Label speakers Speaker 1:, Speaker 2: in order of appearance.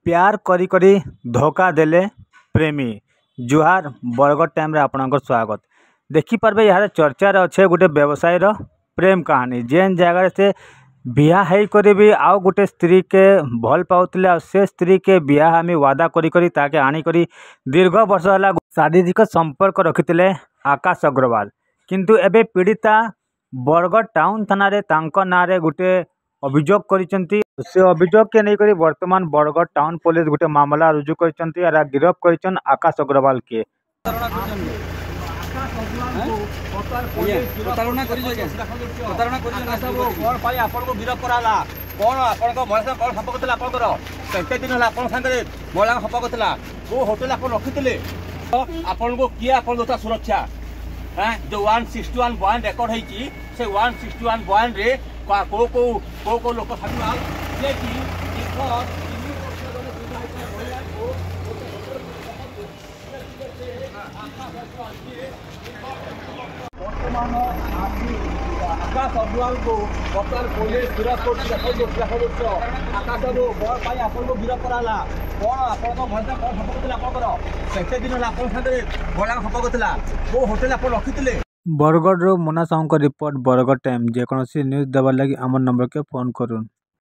Speaker 1: प्यार करी करी धोखा देले प्रेमी जुहार बरगढ़ टाइम रे आपनकर स्वागत। देखिपारे यार चर्चार अच्छे गोटे व्यवसायी प्रेम कहानी जेन जगह से बिहा कर भी आउ गोटे स्त्री के भल पाउले से स्त्री के बिहा हमें वादा करी ताके आनिकरी दीर्घ वर्ष है शारीरिक संपर्क रखिते आकाश अग्रवाल किंतु एबे पीड़िता बरगढ़ टाउन थाना रे तांको नाँ रे गोटे अभियोग करिसेंती। से अभियोग के नहीं करी वर्तमान बरगढ़ टाउन पुलिस गोटे मामला रुजु करिसेंती और गिरफ्त करिसेन आकाश अग्रवाल के।
Speaker 2: सुरक्षा जो 161 बयान रेकर्ड होती से 161 बयान रे को लोक आकाश अग्रवाल को बर्तमान पुलिस गिरफ्त कर आकाश बड़ आपको गिरफ्त कराला कौन आपको भैया कौन हपकला आपंकर दिन आप भला हपकला को होटेल आप रखी
Speaker 1: बरगढ़ मोना साहू रिपोर्ट बरगढ़ टाइम जेकोसी न्यूज देवार लगी आम नंबर के फोन करूँ।